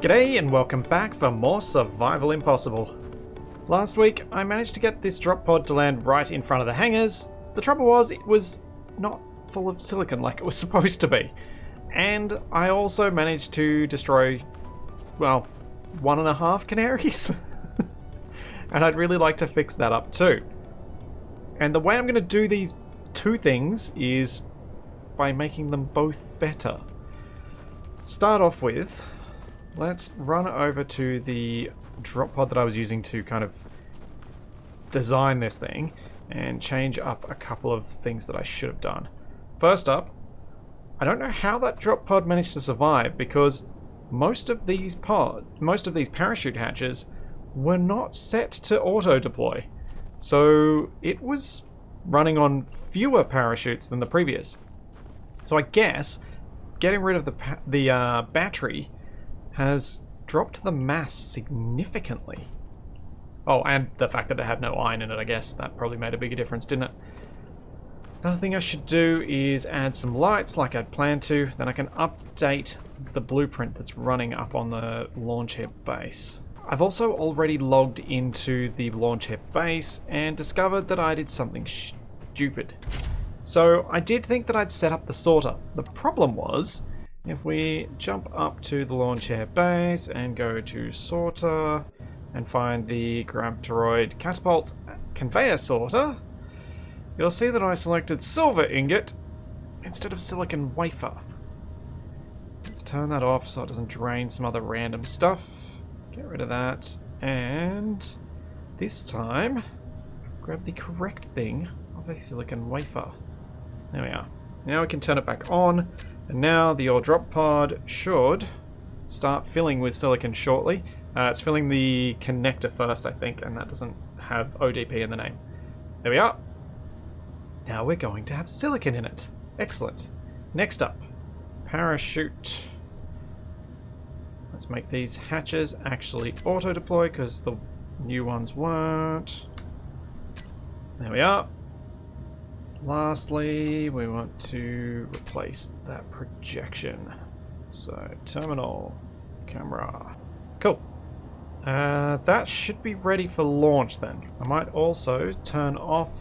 G'day and welcome back for more Survival Impossible. Last week I managed to get this drop pod to land right in front of the hangars. The trouble was it was not full of silicon like it was supposed to be. And I also managed to destroy, well, 1.5 canaries. And I'd really like to fix that up too. And the way I'm going to do these two things is by making them both better. Start off with, let's run over to the drop pod that I was using to kind of design this thing and change up a couple of things that I should have done. First up, I don't know how that drop pod managed to survive because most of these parachute hatches were not set to auto deploy. So it was running on fewer parachutes than the previous. So I guess getting rid of the battery has dropped the mass significantly. Oh, and the fact that it had no iron in it, I guess that probably made a bigger difference, didn't it? Another thing I should do is add some lights like I'd planned to. Then I can update the blueprint that's running up on the launch head base. I've also already logged into the launch head base and discovered that I did something stupid. So I did think that I'd set up the sorter. The problem was, if we jump up to the launch head base and go to sorter and find the grab droid catapult conveyor sorter, you'll see that I selected silver ingot instead of silicon wafer. Let's turn that off so it doesn't drain some other random stuff. Get rid of that, and this time grab the correct thing of a silicon wafer. There we are. Now we can turn it back on, and now the ore drop pod should start filling with silicon shortly. It's filling the connector first, I think, and that doesn't have ODP in the name. There we are. Now we're going to have silicon in it. Excellent. Next up, parachute. Let's make these hatches actually auto-deploy because the new ones weren't. There we are. Lastly, we want to replace that projection. So, terminal, camera. Cool. That should be ready for launch then. I might also turn off...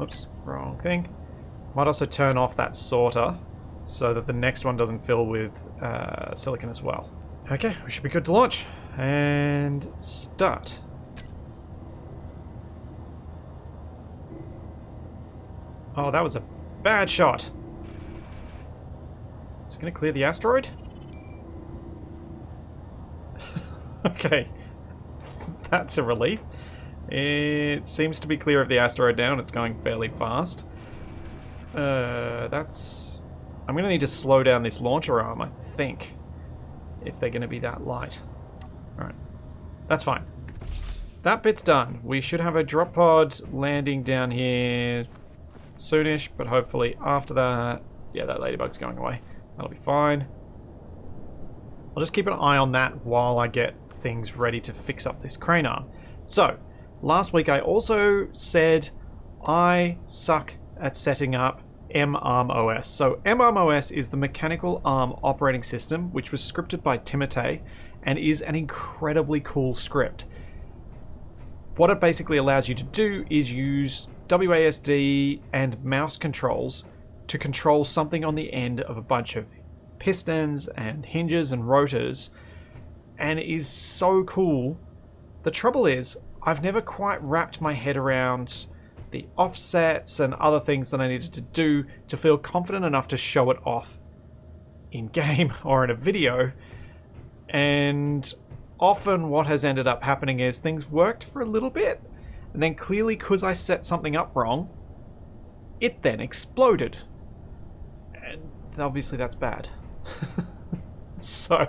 Oops, wrong thing. Might also turn off that sorter so that the next one doesn't fill with silicon as well. Okay, we should be good to launch. And start. Oh, that was a bad shot. Just gonna clear the asteroid? Okay. That's a relief. It seems to be clear of the asteroid now, and it's going fairly fast. I'm gonna need to slow down this launcher arm, I think, if they're gonna be that light. Alright. That's fine. That bit's done. We should have a drop pod landing down here soonish, but hopefully after that... Yeah, that ladybug's going away. That'll be fine. I'll just keep an eye on that while I get things ready to fix up this crane arm. So, last week I also said I suck at setting up M-Arm OS. So M-Arm OS is the mechanical arm operating system, which was scripted by Timotei and is an incredibly cool script. What it basically allows you to do is use WASD and mouse controls to control something on the end of a bunch of pistons and hinges and rotors, and it is so cool. The trouble is, I've never quite wrapped my head around the offsets and other things that I needed to do to feel confident enough to show it off in game or in a video. And often what has ended up happening is things worked for a little bit, and then clearly because I set something up wrong, it then exploded. And obviously that's bad. So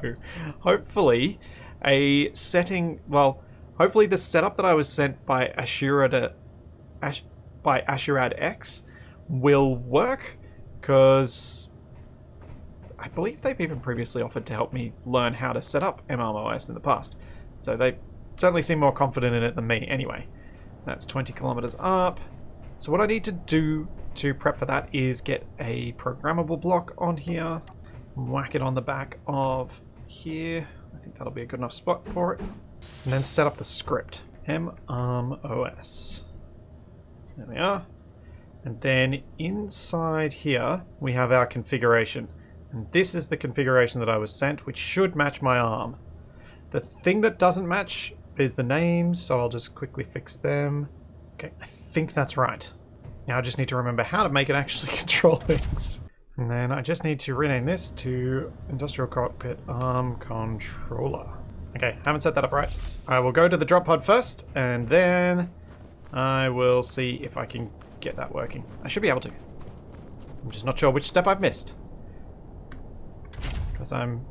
hopefully hopefully the setup that I was sent by Ashurad X will work, because I believe they've even previously offered to help me learn how to set up MMOS in the past. So they certainly seem more confident in it than me. Anyway, that's 20 kilometers up. So what I need to do to prep for that is get a programmable block on here, whack it on the back of here. I think that'll be a good enough spot for it. And then set up the script. MRMOS. There we are. And then inside here, we have our configuration. And this is the configuration that I was sent, which should match my arm. The thing that doesn't match is the names, so I'll just quickly fix them. Okay, I think that's right. Now I just need to remember how to make it actually control things. And then I just need to rename this to Industrial Cockpit Arm Controller. Okay, haven't set that up right. I will go to the drop pod first, and then I will see if I can get that working. I should be able to. I'm just not sure which step I've missed. Because I'm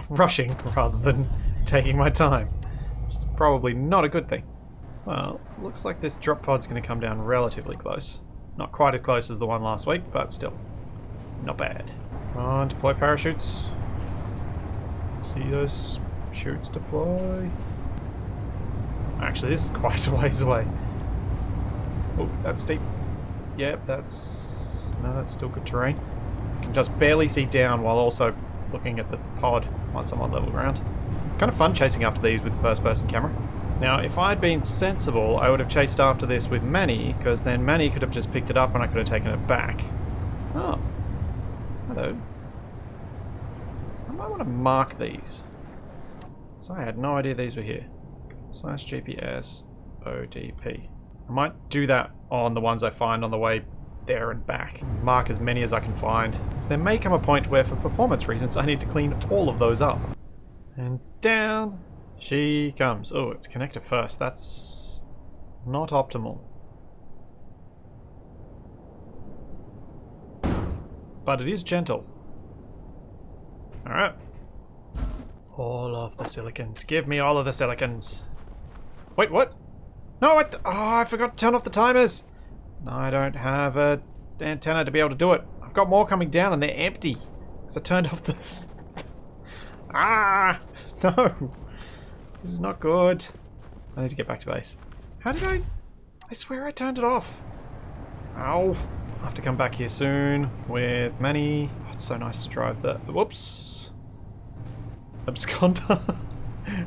rushing rather than taking my time. Which is probably not a good thing. Well, looks like this drop pod's going to come down relatively close. Not quite as close as the one last week, but still. Not bad. Come on, deploy parachutes. See those chutes deploy. Actually, this is quite a ways away. Oh, that's steep. Yep, that's... No, that's still good terrain. You can just barely see down while also looking at the pod once I'm on level ground. It's kind of fun chasing after these with first-person camera. Now, if I'd been sensible, I would have chased after this with Manny, because then Manny could have just picked it up and I could have taken it back. Oh. Hello. I might want to mark these. So I had no idea these were here. /GPS ODP. I might do that on the ones I find on the way there and back. Mark as many as I can find. So there may come a point where, for performance reasons, I need to clean all of those up. And down she comes. Oh, it's connector first. That's not optimal. But it is gentle. Alright. All of the silicons. Give me all of the silicons. Wait, what? No, oh, I forgot to turn off the timers. I don't have an antenna to be able to do it. I've got more coming down and they're empty. Because I turned off the... Ah! No! This is not good. I need to get back to base. How did I... I swear I turned it off. Ow. I'll have to come back here soon with Manny. Oh, it's so nice to drive the... Whoops. Absconder.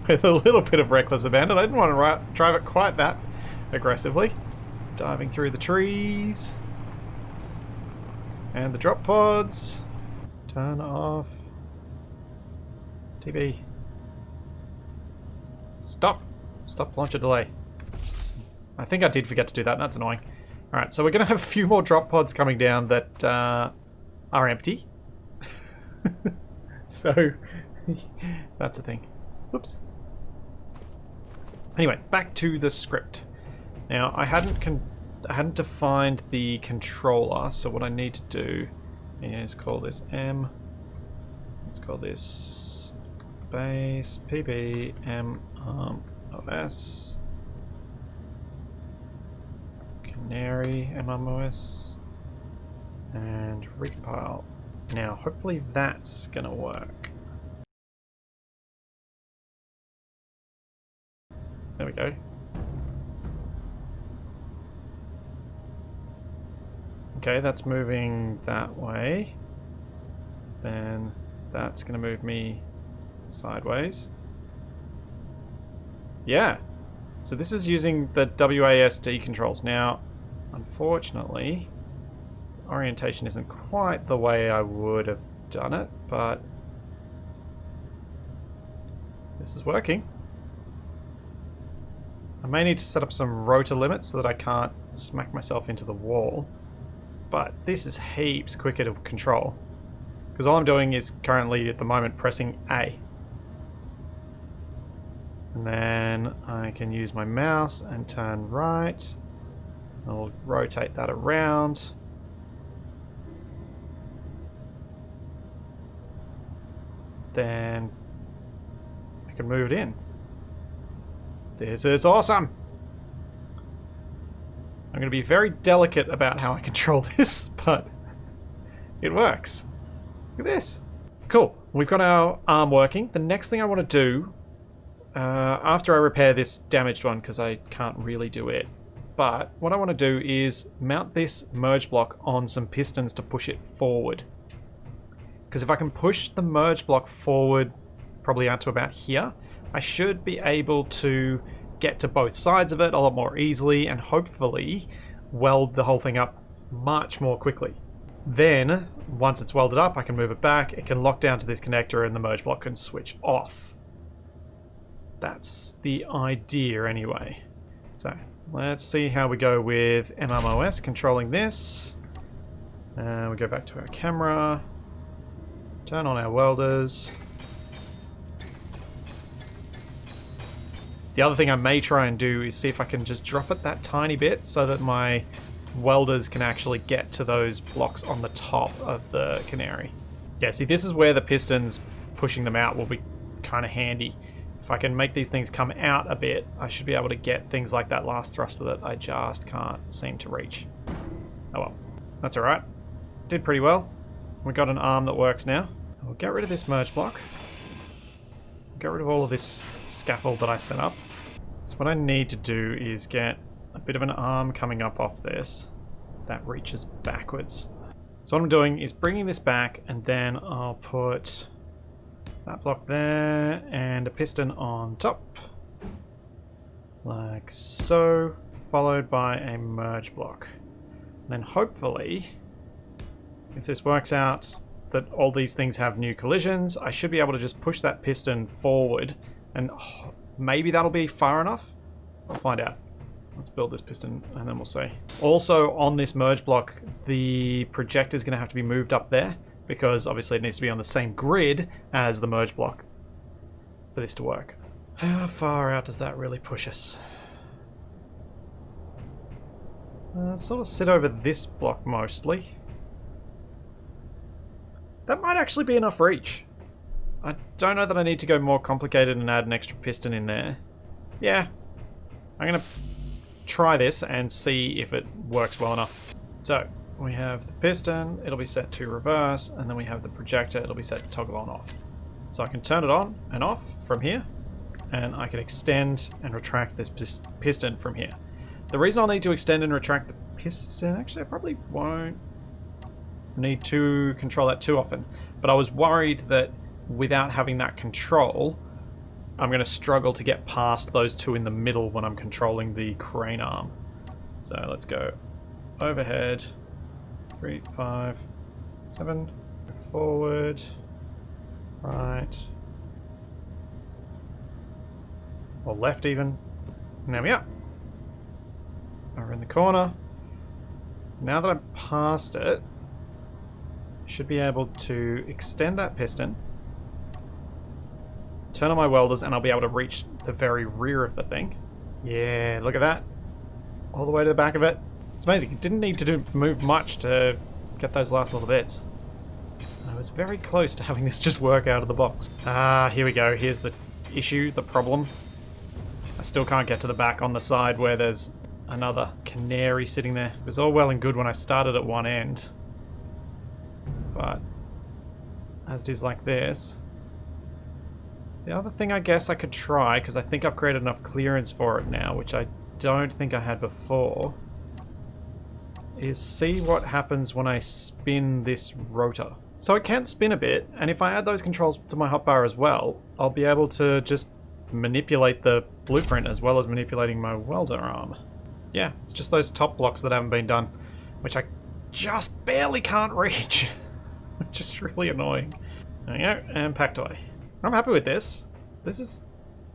With a little bit of reckless abandon. I didn't want to drive it quite that aggressively. Diving through the trees. And the drop pods. Turn off. TV. Stop. Stop launcher delay. I think I did forget to do that. That's annoying. Alright, so we're going to have a few more drop pods coming down that are empty. So, that's a thing. Whoops. Anyway, back to the script. Now, I hadn't defined the controller, so what I need to do is call this M. Let's call this base PB MRMOS. Canary MRMOS. And recompile. Now, hopefully that's gonna work. There we go. Okay, that's moving that way. Then that's going to move me sideways. Yeah. So this is using the WASD controls. Now, unfortunately, orientation isn't quite the way I would have done it, but this is working. I may need to set up some rotor limits so that I can't smack myself into the wall. But this is heaps quicker to control. Because all I'm doing is currently at the moment pressing A. And then I can use my mouse and turn right. I'll rotate that around. Then I can move it in. This is awesome! I'm going to be very delicate about how I control this, but it works. Look at this. Cool. We've got our arm working. The next thing I want to do, after I repair this damaged one, because I can't really do it, but what I want to do is mount this merge block on some pistons to push it forward. Because if I can push the merge block forward probably out to about here, I should be able to get to both sides of it a lot more easily and hopefully weld the whole thing up much more quickly. Then, once it's welded up, I can move it back, it can lock down to this connector and the merge block can switch off. That's the idea anyway. So, let's see how we go with MMOS controlling this. We go back to our camera, turn on our welders. The other thing I may try and do is see if I can just drop it that tiny bit so that my welders can actually get to those blocks on the top of the Canary. Yeah, see, this is where the pistons pushing them out will be kind of handy. If I can make these things come out a bit, I should be able to get things like that last thruster that I just can't seem to reach. Oh well, that's alright. Did pretty well. We got an arm that works now. We'll get rid of this merge block. Get rid of all of this scaffold that I set up. So what I need to do is get a bit of an arm coming up off this that reaches backwards. So what I'm doing is bringing this back, and then I'll put that block there and a piston on top. Like so, followed by a merge block. And then hopefully, if this works out, that all these things have new collisions, I should be able to just push that piston forward, and maybe that'll be far enough. I'll find out. Let's build this piston and then we'll see. Also on this merge block, the projector is going to have to be moved up there because obviously it needs to be on the same grid as the merge block for this to work. How far out does that really push us? Sort of sit over this block mostly. That might actually be enough reach. I don't know that I need to go more complicated and add an extra piston in there. Yeah, I'm going to try this and see if it works well enough. So, we have the piston, it'll be set to reverse, and then we have the projector, it'll be set to toggle on off. So I can turn it on and off from here, and I can extend and retract this piston from here. The reason I'll need to extend and retract the piston, actually I probably won't need to control that too often, but I was worried that without having that control, I'm going to struggle to get past those two in the middle when I'm controlling the crane arm. So let's go overhead, 3, 5, 7, forward, right, or left even, and there we are. Over in the corner. Now that I'm past it, I should be able to extend that piston, turn on my welders, and I'll be able to reach the very rear of the thing. Yeah, look at that. All the way to the back of it. It's amazing. It didn't need to move much to get those last little bits. I was very close to having this just work out of the box. Ah, here we go. Here's the issue, the problem. I still can't get to the back on the side where there's another Canary sitting there. It was all well and good when I started at one end. But as it is like this. The other thing I guess I could try, because I think I've created enough clearance for it now, which I don't think I had before, is see what happens when I spin this rotor. So it can spin a bit, and if I add those controls to my hotbar as well, I'll be able to just manipulate the blueprint as well as manipulating my welder arm. Yeah, it's just those top blocks that haven't been done, which I just barely can't reach, which is really annoying. There we go, and packed away. I'm happy with this. This is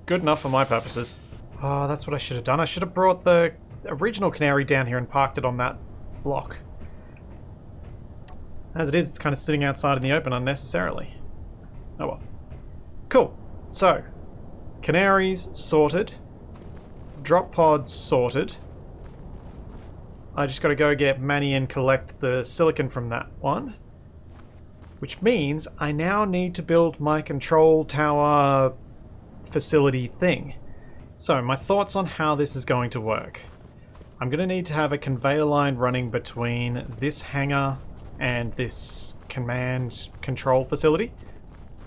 good enough for my purposes. Oh, that's what I should have done. I should have brought the original Canary down here and parked it on that block. As it is, it's kind of sitting outside in the open unnecessarily. Oh well. Cool. So, Canaries sorted. Drop pods sorted. I just got to go get Manny and collect the silicon from that one. Which means I now need to build my control tower facility thing. So, my thoughts on how this is going to work. I'm going to need to have a conveyor line running between this hangar and this command control facility,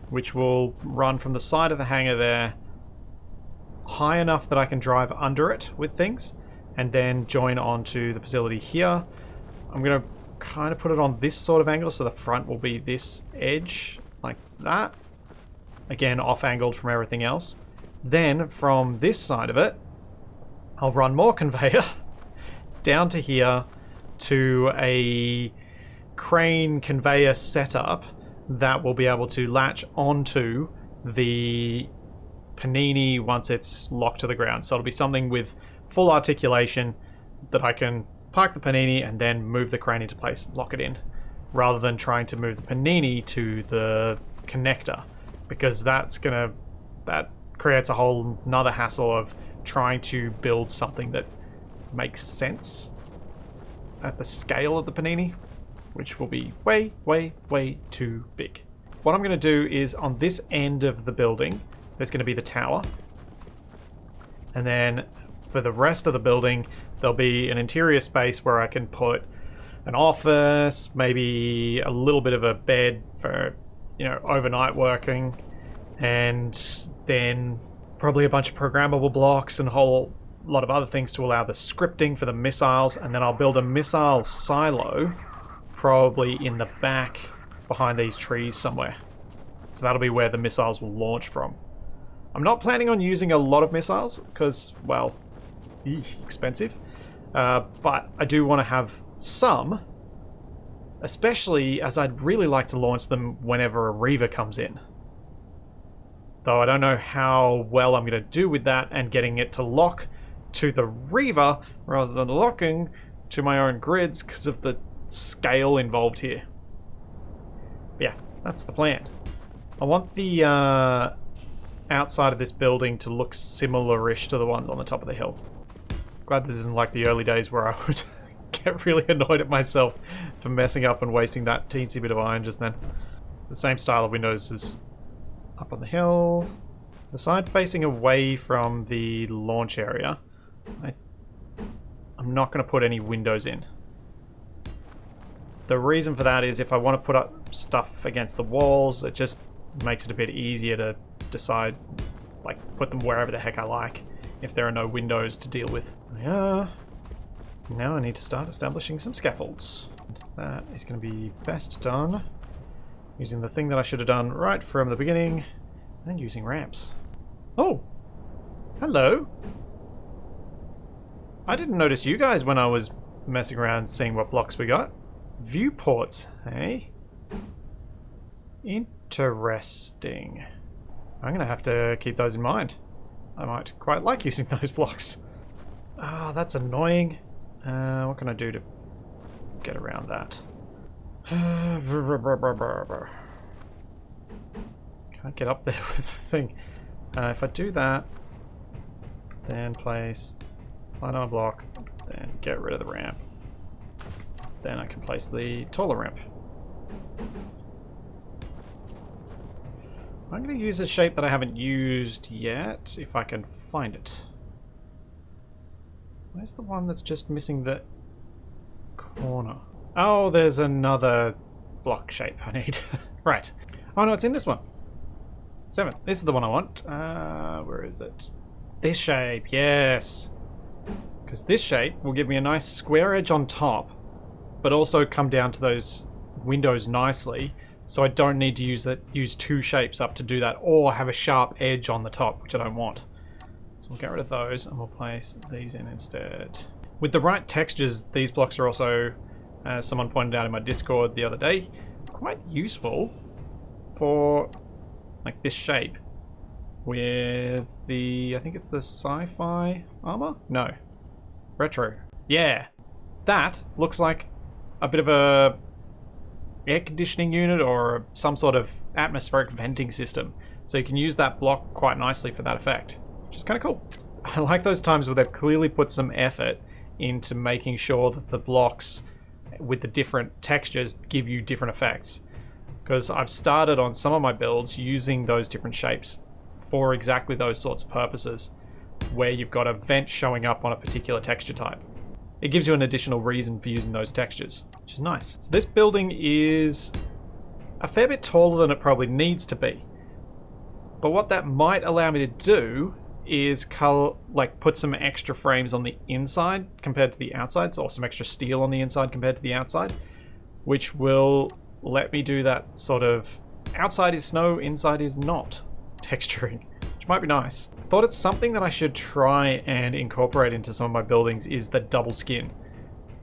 which will run from the side of the hangar there high enough that I can drive under it with things, and then join onto the facility here. I'm going to kind of put it on this sort of angle, so the front will be this edge, like that. again off-angled from everything else. Then from this side of it, I'll run more conveyor down to here to a crane conveyor setup that will be able to latch onto the panini once it's locked to the ground. So it'll be something with full articulation that I can park the panini and then move the crane into place, lock it in, rather than trying to move the panini to the connector, because that creates a whole nother hassle of trying to build something that makes sense at the scale of the panini, which will be way, way, way too big. What I'm going to do is on this end of the building, there's going to be the tower. And then for the rest of the building, there'll be an interior space where I can put an office, maybe a little bit of a bed for, you know, overnight working, and then probably a bunch of programmable blocks and a whole lot of other things to allow the scripting for the missiles. And then I'll build a missile silo probably in the back behind these trees somewhere. So that'll be where the missiles will launch from. I'm not planning on using a lot of missiles because, well, expensive. But I do want to have some, especially as I'd really like to launch them whenever a Reaver comes in. Though I don't know how well I'm going to do with that and getting it to lock to the Reaver rather than locking to my own grids because of the scale involved here. But yeah, that's the plan. I want the outside of this building to look similar-ish to the ones on the top of the hill. Glad this isn't like the early days where I would get really annoyed at myself for messing up and wasting that teensy bit of iron just then. It's the same style of windows as up on the hill. The side facing away from the launch area, I'm not going to put any windows in. The reason for that is if I want to put up stuff against the walls, it just makes it a bit easier to decide, like, put them wherever the heck I like if there are no windows to deal with. Yeah. Now I need to start establishing some scaffolds. That is going to be best done using the thing that I should have done right from the beginning and using ramps. Oh! Hello! I didn't notice you guys when I was messing around seeing what blocks we got. Viewports, hey? Interesting. I'm going to have to keep those in mind. I might quite like using those blocks. Ah, that's annoying. What can I do to get around that? Can't get up there with the thing. If I do that, then place line on a block, then get rid of the ramp. Then I can place the taller ramp. I'm going to use a shape that I haven't used yet, if I can find it. Where's the one that's just missing the corner? Oh, there's another block shape I need. Right. Oh no, it's in this one. 7. This is the one I want. Where is it? This shape, yes. Because this shape will give me a nice square edge on top, but also come down to those windows nicely. So I don't need to use two shapes up to do that, or have a sharp edge on the top, which I don't want. So we'll get rid of those and we'll place these in instead. With the right textures, these blocks are also, as someone pointed out in my Discord the other day, quite useful for like this shape with the, I think it's the sci-fi armor? No. Retro. Yeah. That looks like a bit of a air conditioning unit or some sort of atmospheric venting system. So you can use that block quite nicely for that effect, which is kind of cool. I like those times where they've clearly put some effort into making sure that the blocks with the different textures give you different effects. Because I've started on some of my builds using those different shapes for exactly those sorts of purposes, where you've got a vent showing up on a particular texture type. It gives you an additional reason for using those textures, which is nice. So this building is a fair bit taller than it probably needs to be. But what that might allow me to do is put some extra frames on the inside compared to the outside, or some extra steel on the inside compared to the outside, which will let me do that sort of outside is snow, inside is not texturing, which might be nice. I thought it's something that I should try and incorporate into some of my buildings is the double skin.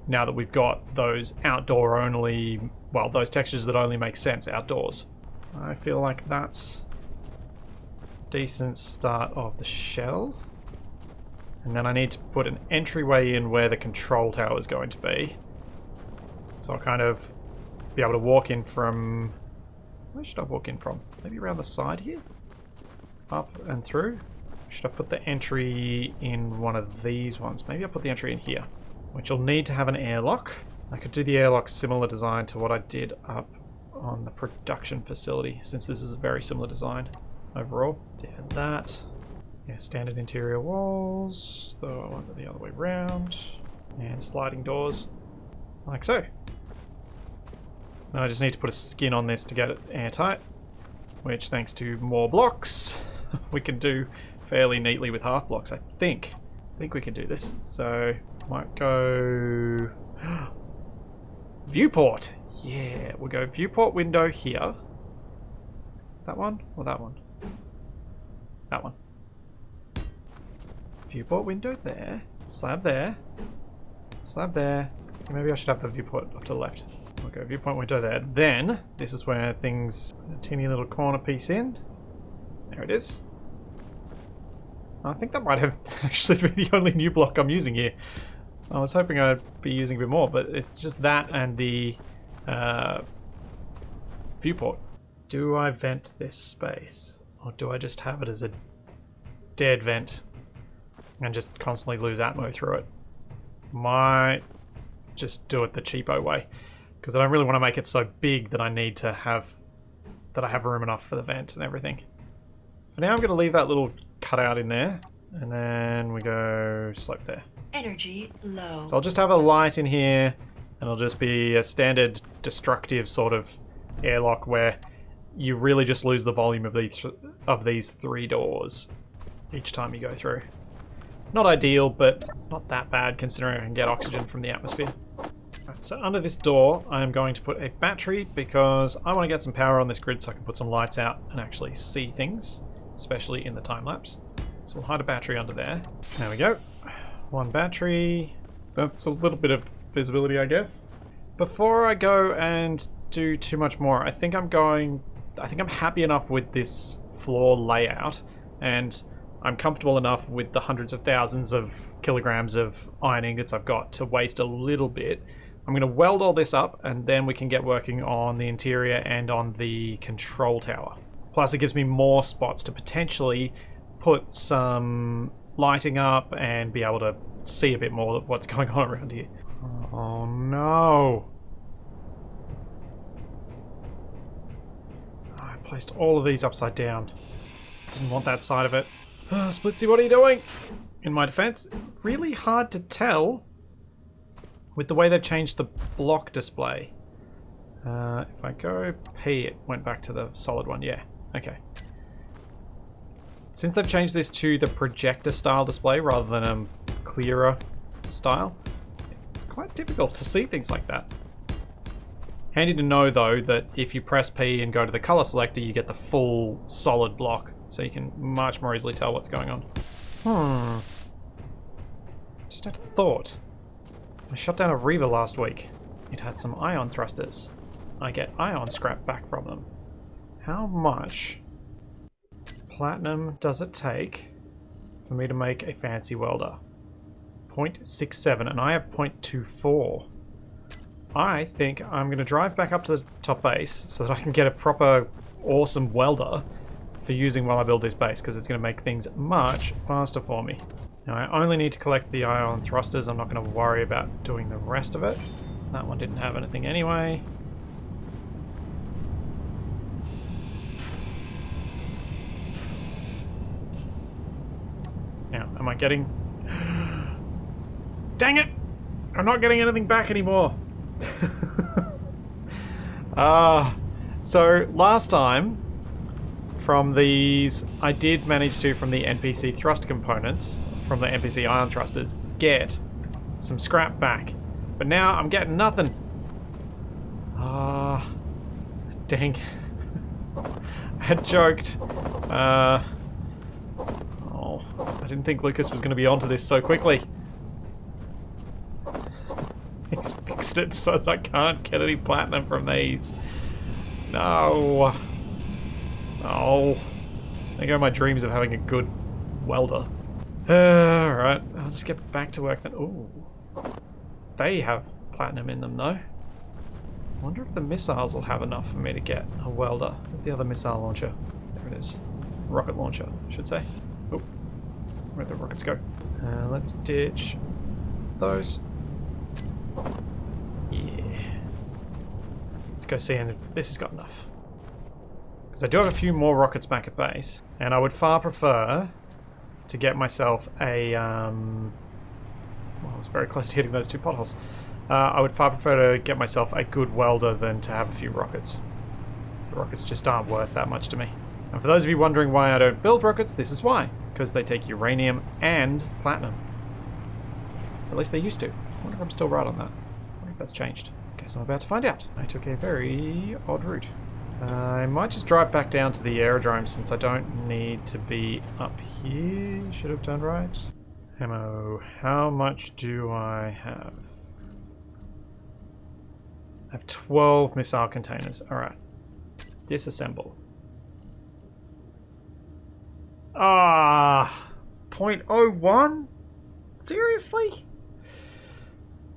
Now that we've got those outdoor only, well, those textures that only make sense outdoors. I feel like that's a decent start of the shell. And then I need to put an entryway in where the control tower is going to be. So I'll kind of be able to walk in from... Where should I walk in from? Maybe around the side here? Up and through? Should I put the entry in one of these ones? Maybe I'll put the entry in here, which will need to have an airlock. I could do the airlock similar design to what I did up on the production facility, since this is a very similar design overall. Did that. Yeah, standard interior walls, though I want it the other way around. And sliding doors, like so. Now I just need to put a skin on this to get it airtight, which thanks to more blocks, we can do fairly neatly with half blocks, I think. I think we can do this. So, might go... Viewport! Yeah, we'll go viewport window here. That one or that one? That one. Viewport window there. Slab there. Slab there. Maybe I should have the viewport off to the left. So we'll go viewport window there. Then, this is where things... A teeny little corner piece in. There it is. I think that might have actually been the only new block I'm using here. I was hoping I'd be using a bit more, but it's just that and the viewport. Do I vent this space? Or do I just have it as a dead vent and just constantly lose atmo through it? Might just do it the cheapo way, because I don't really want to make it so big that I need to have that I have room enough for the vent and everything. For now I'm going to leave that little cutout in there, and then we go slope there. Energy low. So I'll just have a light in here, and it'll just be a standard destructive sort of airlock where you really just lose the volume of these three doors each time you go through. Not ideal, but not that bad considering I can get oxygen from the atmosphere. Right, so under this door, I am going to put a battery because I want to get some power on this grid so I can put some lights out and actually see things, especially in the time lapse. So we'll hide a battery under there. There we go. One battery. That's a little bit of visibility, I guess. Before I go and do too much more, I think I'm happy enough with this floor layout, and I'm comfortable enough with the hundreds of thousands of kilograms of iron ingots I've got to waste a little bit. I'm going to weld all this up, and then we can get working on the interior and on the control tower. Plus it gives me more spots to potentially put some lighting up and be able to see a bit more of what's going on around here. Oh no! I placed all of these upside down. Didn't want that side of it. Splitsy, what are you doing? In my defense, really hard to tell with the way they've changed the block display. If I go P, it went back to the solid one. Yeah, okay. Since they've changed this to the projector style display rather than a clearer style, it's quite difficult to see things like that. Handy to know though that if you press P and go to the color selector, you get the full solid block, so you can much more easily tell what's going on. Just had a thought. I shot down a Reaver last week. It had some ion thrusters. I get ion scrap back from them. How much platinum does it take for me to make a fancy welder? 0.67, and I have 0.24. I think I'm going to drive back up to the top base so that I can get a proper awesome welder for using while I build this base, because it's going to make things much faster for me. Now I only need to collect the ion thrusters. I'm not going to worry about doing the rest of it. That one didn't have anything anyway. Now, am I getting... Dang it! I'm not getting anything back anymore. So last time from these, I did manage to, from the NPC thrust components, from the NPC ion thrusters, get some scrap back. But now I'm getting nothing. Dang. had joked. Oh, I didn't think Lucas was going to be onto this so quickly. He's fixed it so that I can't get any platinum from these. No. Oh. There go my dreams of having a good welder. Alright, I'll just get back to work then. Ooh. They have platinum in them though. I wonder if the missiles will have enough for me to get a welder. Where's the other missile launcher? There it is. Rocket launcher, I should say. Oh, where'd the rockets go? Let's ditch those. Yeah. Let's go see if this has got enough. Because I do have a few more rockets back at base, and I would far prefer to get myself a... well, I was very close to hitting those two potholes. I would far prefer to get myself a good welder than to have a few rockets. The rockets just aren't worth that much to me. And for those of you wondering why I don't build rockets, this is why. Because they take uranium and platinum. At least they used to. I wonder if I'm still right on that. I wonder if that's changed. Guess I'm about to find out. I took a very odd route. I might just drive back down to the aerodrome since I don't need to be up here. Should have done right. Ammo. How much do I have? I have 12 missile containers. Alright. Disassemble. Ah, 0.01? Seriously?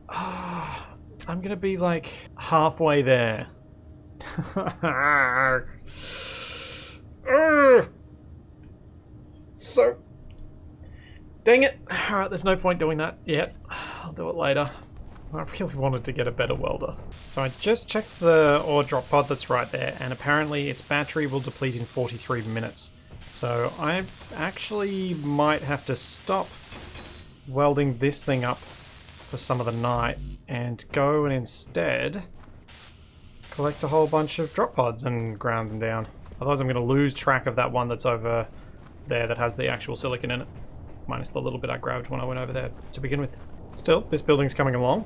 Ah, I'm gonna be like halfway there. So, dang it. Alright, there's no point doing that yet. I'll do it later. I really wanted to get a better welder. So I just checked the ore drop pod that's right there, and apparently its battery will deplete in 43 minutes. So I actually might have to stop welding this thing up for some of the night and go and instead collect a whole bunch of drop pods and ground them down. Otherwise I'm going to lose track of that one that's over there that has the actual silicon in it. Minus the little bit I grabbed when I went over there to begin with. Still, this building's coming along.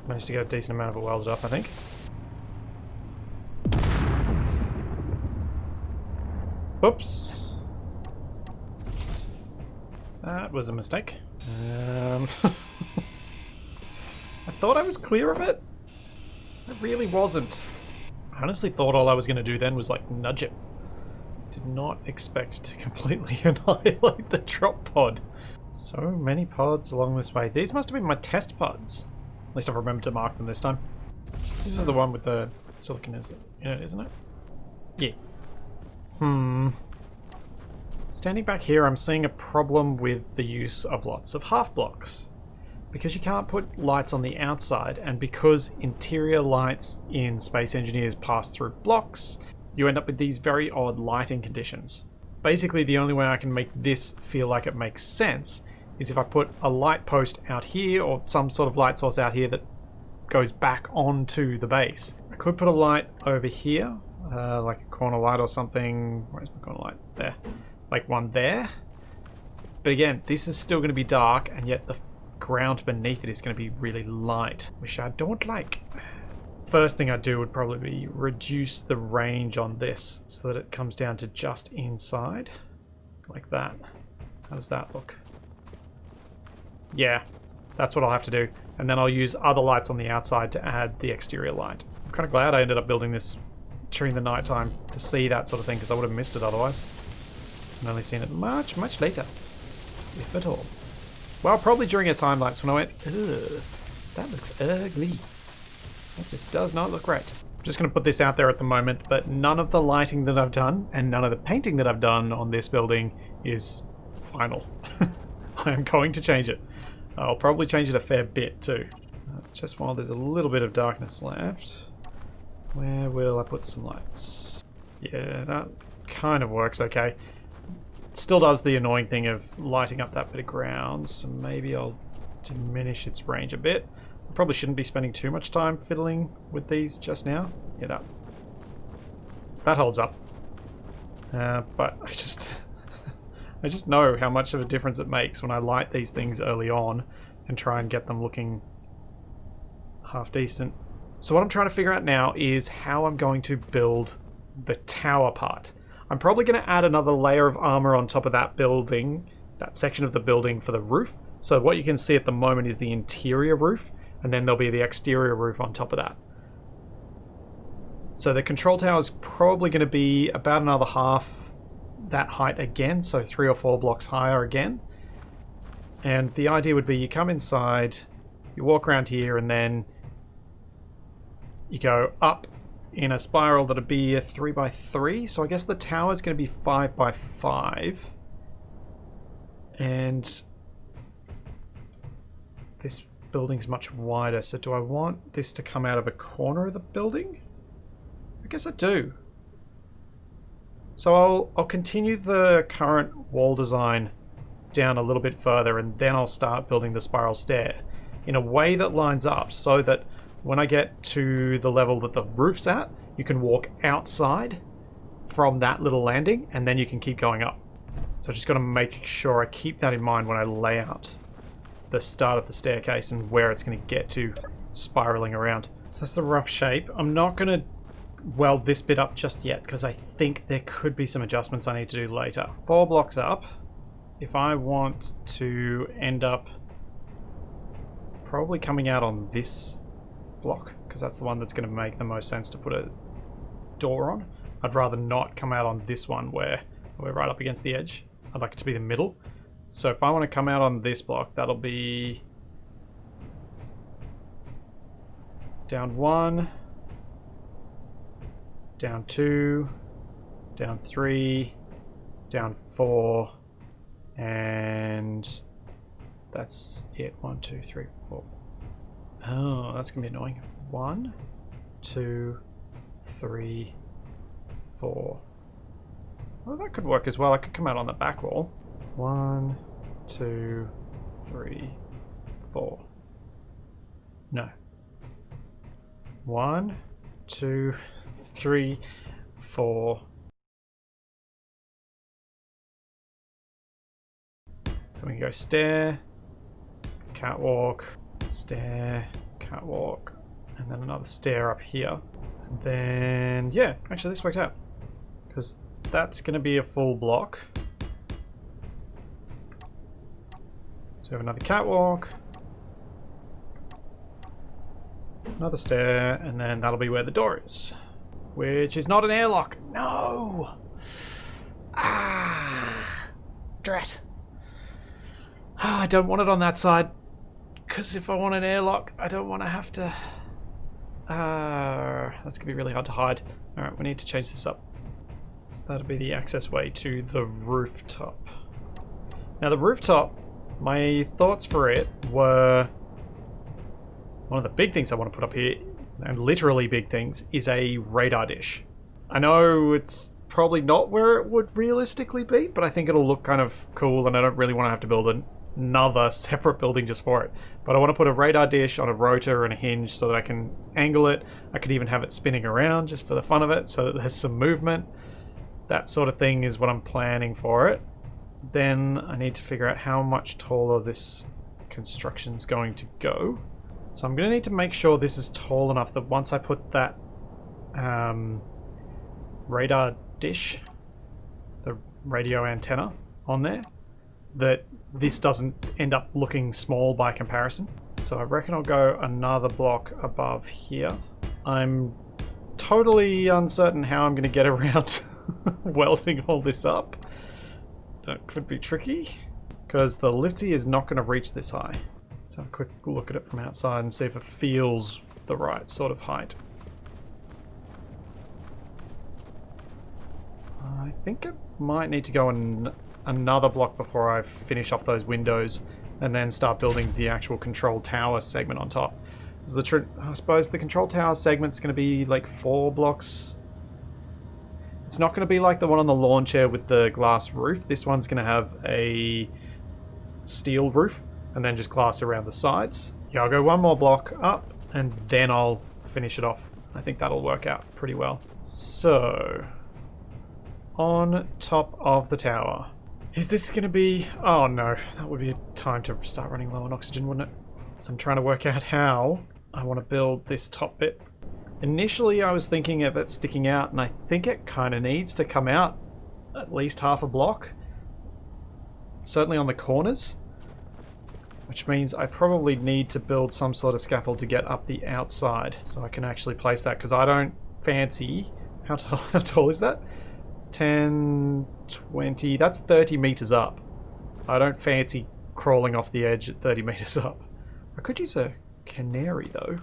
Managed to get a decent amount of it welded up, I think. Oops. That was a mistake. I thought I was clear of it. I really wasn't. I honestly thought all I was going to do then was like nudge it. Did not expect to completely annihilate the drop pod. So many pods along this way. These must have been my test pods. At least I've remembered to mark them this time. This is the one with the silicon in it, isn't it? Yeah. Standing back here, I'm seeing a problem with the use of lots of half blocks. Because you can't put lights on the outside, and because interior lights in Space Engineers pass through blocks, you end up with these very odd lighting conditions. Basically, the only way I can make this feel like it makes sense is if I put a light post out here or some sort of light source out here that goes back onto the base. I could put a light over here, like a corner light or something. Where's my corner light? There. Like one there. But again, this is still going to be dark, and yet the ground beneath it is going to be really light, which I don't like. First thing I'd do would probably be reduce the range on this so that it comes down to just inside. Like that. How does that look? Yeah, that's what I'll have to do. And then I'll use other lights on the outside to add the exterior light. I'm kind of glad I ended up building this during the night time to see that sort of thing, because I would have missed it otherwise. And only seen it much, much later. If at all. Well, probably during a time lapse when I went, ugh, that looks ugly. That just does not look right. I'm just going to put this out there at the moment, but none of the lighting that I've done and none of the painting that I've done on this building is final. I am going to change it. I'll probably change it a fair bit too. Just while there's a little bit of darkness left. Where will I put some lights? Yeah, that kind of works okay. It still does the annoying thing of lighting up that bit of ground, so maybe I'll diminish its range a bit. I probably shouldn't be spending too much time fiddling with these just now. Yeah, that holds up. But I just know how much of a difference it makes when I light these things early on and try and get them looking half decent. So what I'm trying to figure out now is how I'm going to build the tower part. I'm probably going to add another layer of armor on top of that building, that section of the building for the roof. So what you can see at the moment is the interior roof, and then there'll be the exterior roof on top of that. So the control tower is probably going to be about another half that height again, so 3 or 4 blocks higher again. And the idea would be you come inside, you walk around here, and then you go up in a spiral that'll be a 3x3. So I guess the tower is going to be 5x5. And this building's much wider, so do I want this to come out of a corner of the building? I guess I do. So I'll continue the current wall design down a little bit further, and then I'll start building the spiral stair in a way that lines up so that when I get to the level that the roof's at, you can walk outside from that little landing, and then you can keep going up. So I just got to make sure I keep that in mind when I lay out the start of the staircase and where it's going to get to spiraling around. So that's the rough shape. I'm not going to weld this bit up just yet because I think there could be some adjustments I need to do later. 4 blocks up. If I want to end up probably coming out on this block, because that's the one that's going to make the most sense to put a door on. I'd rather not come out on this one where we're right up against the edge. I'd like it to be the middle. So if I want to come out on this block, that'll be down 1, down 2, down 3, down 4, and that's it. 1, 2, 3, 4. Oh, that's gonna be annoying. 1, 2, 3, 4. Well, that could work as well. I could come out on the back wall. 1, 2, 3, 4. No. 1, 2, 3, 4. So we can go stair, catwalk, stair, catwalk, and then another stair up here. And then, yeah, actually this works out. Because that's going to be a full block. So we have another catwalk, another stair, and then that'll be where the door is. Which is not an airlock. No! Ah! Drat. I don't want it on that side. Because if I want an airlock, I don't want to have to... that's going to be really hard to hide. Alright, we need to change this up. So that'll be the access way to the rooftop. Now the rooftop, my thoughts for it were... One of the big things I want to put up here, and literally big things, is a radar dish. I know it's probably not where it would realistically be, but I think it'll look kind of cool, and I don't really want to have to build another separate building just for it. But I want to put a radar dish on a rotor and a hinge so that I can angle it. I could even have it spinning around just for the fun of it so that there's some movement. That sort of thing is what I'm planning for it. Then I need to figure out how much taller this construction's going to go. So I'm going to need to make sure this is tall enough that once I put that radar dish, the radio antenna on there, that this doesn't end up looking small by comparison. So I reckon I'll go another block above here. I'm totally uncertain how I'm going to get around welding all this up. That could be tricky, because the lifty is not going to reach this high. Let's have a quick look at it from outside and see if it feels the right sort of height. I think it might need to go in another block before I finish off those windows and then start building the actual control tower segment on top. I suppose the control tower segment's going to be like 4 blocks. It's not going to be like the one on the lawn chair with the glass roof. This one's going to have a steel roof and then just glass around the sides. Yeah, I'll go 1 more block up and then I'll finish it off. I think that'll work out pretty well. So, on top of the tower. Is this going to be... Oh no, that would be a time to start running low on oxygen, wouldn't it? So I'm trying to work out how I want to build this top bit. Initially I was thinking of it sticking out, and I think it kind of needs to come out at least half a block. Certainly on the corners. Which means I probably need to build some sort of scaffold to get up the outside so I can actually place that, because I don't fancy... How tall is that? 10, 20... That's 30 meters up. I don't fancy crawling off the edge at 30 meters up. I could use a Canary though.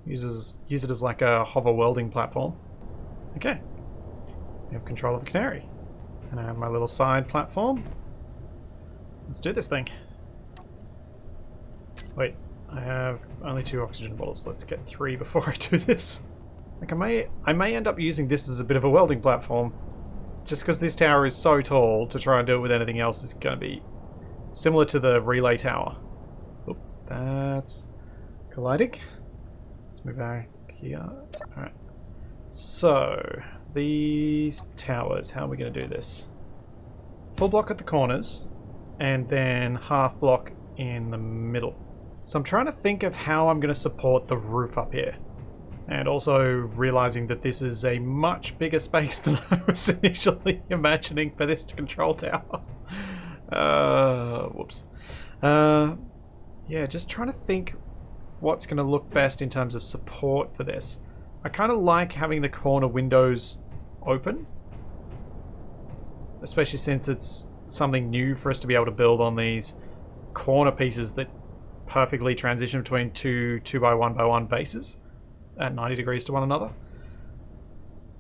Use it as like a hover welding platform. Okay. We have control of a Canary. And I have my little side platform. Let's do this thing. Wait, I have only 2 oxygen bottles. Let's get 3 before I do this. Like I may end up using this as a bit of a welding platform. Just because this tower is so tall, to try and do it with anything else is going to be similar to the relay tower. Oop, that's colliding. Let's move back here. Alright. So, these towers, how are we going to do this? Full block at the corners, and then half block in the middle. So I'm trying to think of how I'm going to support the roof up here. And also realizing that this is a much bigger space than I was initially imagining for this control tower. Whoops. Yeah, just trying to think what's going to look best in terms of support for this. I kind of like having the corner windows open. Especially since it's something new for us to be able to build on these corner pieces that perfectly transition between two 2x1x1 bases at 90 degrees to one another.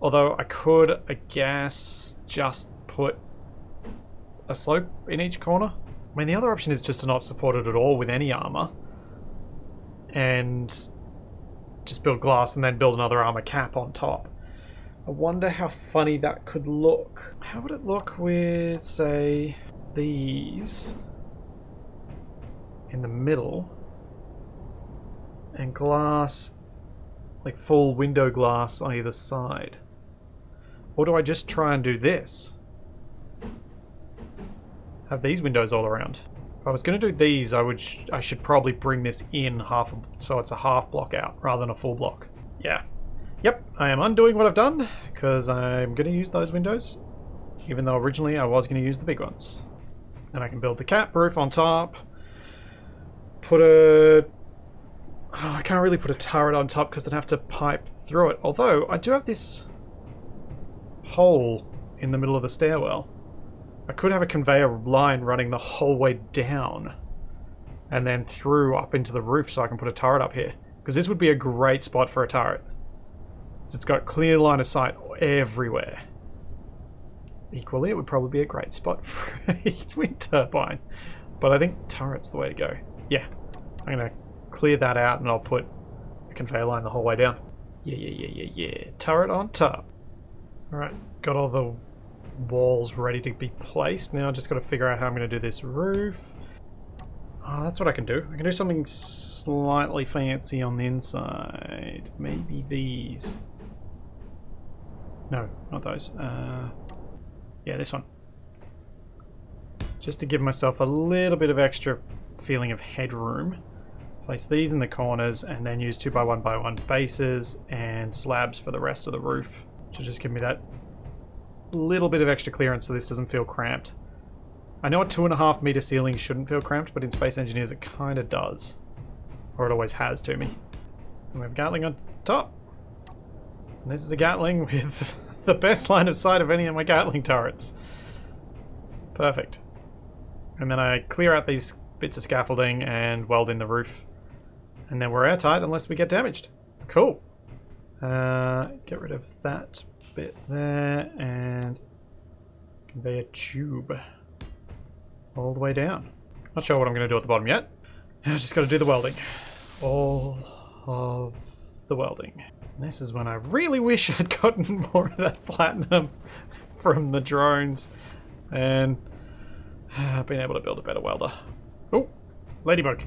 Although I could, I guess, just put a slope in each corner. I mean, the other option is just to not support it at all with any armor and just build glass and then build another armor cap on top. I wonder how funny that could look. How would it look with, say, these in the middle and glass, like full window glass on either side? Or do I just try and do this? Have these windows all around. If I was going to do these, I should probably bring this in so it's a half block out rather than a full block. Yeah. Yep, I am undoing what I've done because I'm going to use those windows, even though originally I was going to use the big ones. And I can build the cap roof on top. Put a... Oh, I can't really put a turret on top because I'd have to pipe through it. Although, I do have this hole in the middle of the stairwell. I could have a conveyor line running the whole way down and then through up into the roof so I can put a turret up here. Because this would be a great spot for a turret. It's got clear line of sight everywhere. Equally, it would probably be a great spot for a wind turbine. But I think turret's the way to go. Yeah, I'm going to clear that out and I'll put a conveyor line the whole way down. Yeah. Turret on top. Alright, got all the walls ready to be placed. Now I just got to figure out how I'm going to do this roof. Oh, that's what I can do. I can do something slightly fancy on the inside. Maybe these. No, not those. Yeah, this one. Just to give myself a little bit of extra feeling of headroom. Place these in the corners and then use 2x1x1 bases and slabs for the rest of the roof. To just give me that little bit of extra clearance so this doesn't feel cramped. I know a 2.5 meter ceiling shouldn't feel cramped, but in Space Engineers it kind of does. Or it always has to me. So then we have Gatling on top. And this is a Gatling with the best line of sight of any of my Gatling turrets. Perfect. And then I clear out these bits of scaffolding and weld in the roof. And then we're airtight unless we get damaged. Cool. Get rid of that bit there and conveyor tube all the way down. Not sure what I'm going to do at the bottom yet. I just got to do the welding. All of the welding. And this is when I really wish I'd gotten more of that platinum from the drones and been able to build a better welder. Oh, ladybug.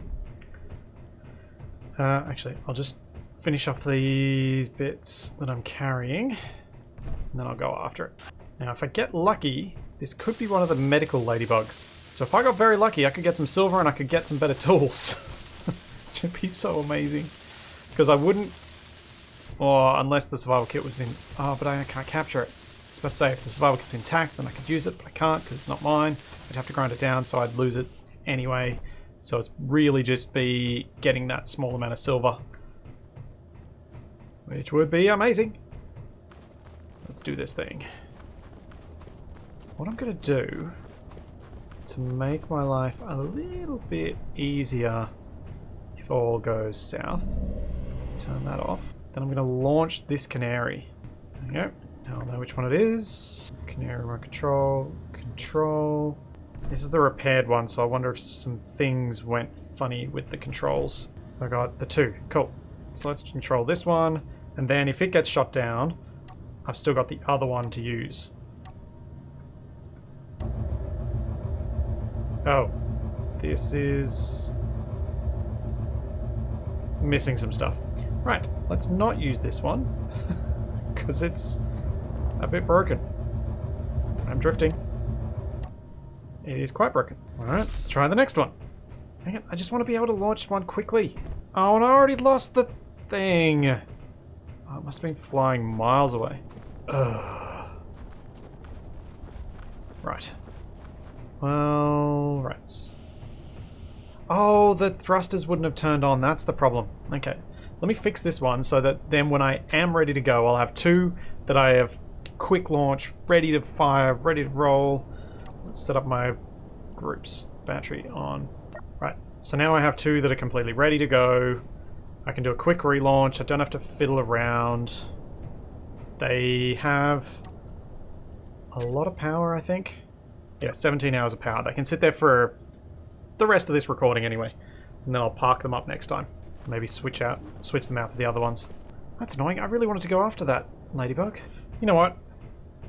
Actually, I'll just finish off these bits that I'm carrying and then I'll go after it. Now, if I get lucky, this could be one of the medical ladybugs. So if I got very lucky, I could get some silver and I could get some better tools. Which would be so amazing. Because I wouldn't Or unless the survival kit was in... Oh, but I can't capture it. I was about to say, if the survival kit's intact, then I could use it, but I can't because it's not mine. I'd have to grind it down, so I'd lose it anyway. So it's really just be getting that small amount of silver. Which would be amazing. Let's do this thing. What I'm going to do to make my life a little bit easier if all goes south, turn that off. Then I'm going to launch this Canary. There we go. Now I'll know which one it is. Canary remote control. Control. This is the repaired one, so I wonder if some things went funny with the controls. So I got the 2. Cool. So let's control this one. And then if it gets shot down, I've still got the other one to use. Oh. This is missing some stuff. Right. Let's not use this one. Because it's a bit broken. I'm drifting. It is quite broken. Alright, let's try the next one. Dang it, I just want to be able to launch one quickly. Oh, and I already lost the thing. Oh, it must have been flying miles away. Ugh. Right. Well, right. Oh, the thrusters wouldn't have turned on. That's the problem. Okay. Let me fix this one so that then when I am ready to go, I'll have 2 that I have quick launch, ready to fire, ready to roll. Let's set up my groups. Battery on. Right. So now I have 2 that are completely ready to go. I can do a quick relaunch. I don't have to fiddle around. They have a lot of power, I think. Yeah, 17 hours of power. They can sit there for the rest of this recording anyway. And then I'll park them up next time. Maybe switch them out for the other ones. That's annoying. I really wanted to go after that ladybug. You know what?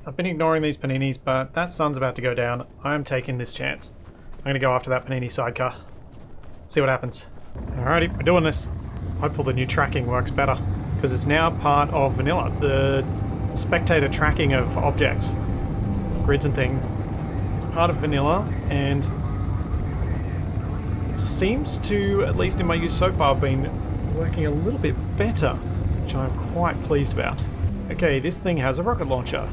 I've been ignoring these paninis, but that sun's about to go down. I am taking this chance. I'm going to go after that panini sidecar. See what happens. Alrighty, we're doing this. Hopefully the new tracking works better. Because it's now part of vanilla. The spectator tracking of objects, grids and things, is part of vanilla, and it seems to, at least in my use so far, been working a little bit better, which I'm quite pleased about. Okay, this thing has a rocket launcher.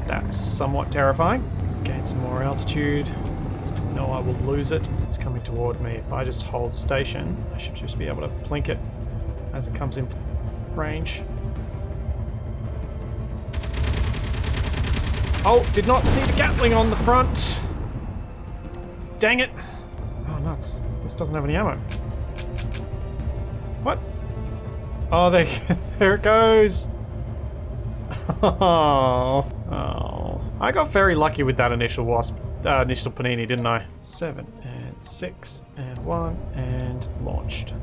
That's somewhat terrifying. Let's gain some more altitude. I know I will lose it. It's coming toward me. If I just hold station, I should just be able to plink it as it comes into range. Oh, did not see the Gatling on the front. Dang it. Oh, nuts. This doesn't have any ammo. What? Oh, there it goes. Oh. I got very lucky with that initial initial panini, didn't I? 7 and 6 and 1 and launched.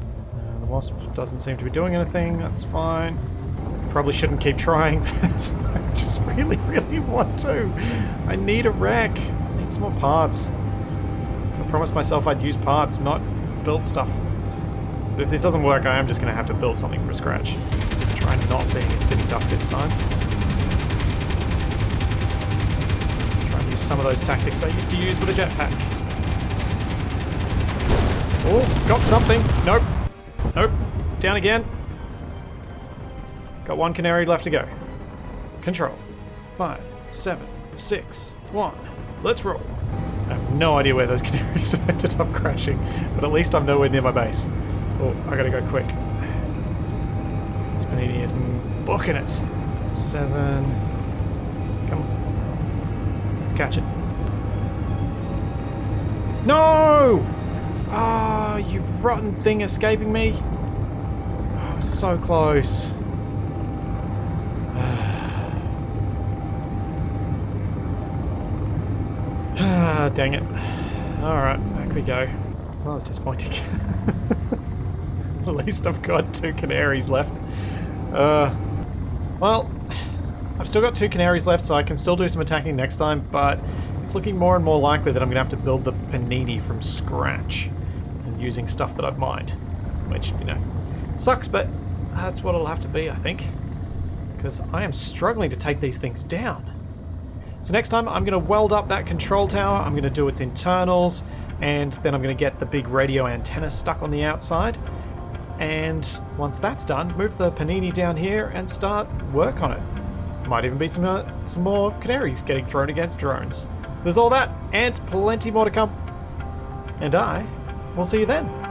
The wasp doesn't seem to be doing anything. That's fine. Probably shouldn't keep trying. I just really, really want to. I need a wreck. I need some more parts. So I promised myself I'd use parts, not build stuff. But if this doesn't work, I am just going to have to build something from scratch. Just try not being a silly duck this time. Try and use some of those tactics I used to use with a jetpack. Oh, got something. Nope. Nope. Down again. Got 1 canary left to go. Control. 5, 7, 6, 1. Let's roll. I have no idea where those canaries have ended up crashing, but at least I'm nowhere near my base. Oh, I gotta go quick. This panini is booking it. 7. Come on. Let's catch it. No! Ah, you rotten thing escaping me. Oh, so close. Ah, dang it. Alright, back we go. Well, that was disappointing. At least I've got 2 canaries left. Well, I've still got 2 canaries left, so I can still do some attacking next time, but it's looking more and more likely that I'm going to have to build the panini from scratch and using stuff that I've mined. Which, you know, sucks, but that's what it'll have to be, I think. Because I am struggling to take these things down. So next time I'm going to weld up that control tower, I'm going to do its internals, and then I'm going to get the big radio antenna stuck on the outside. And once that's done, move the panini down here and start work on it. Might even be some more canaries getting thrown against drones. So there's all that, and plenty more to come. And I will see you then.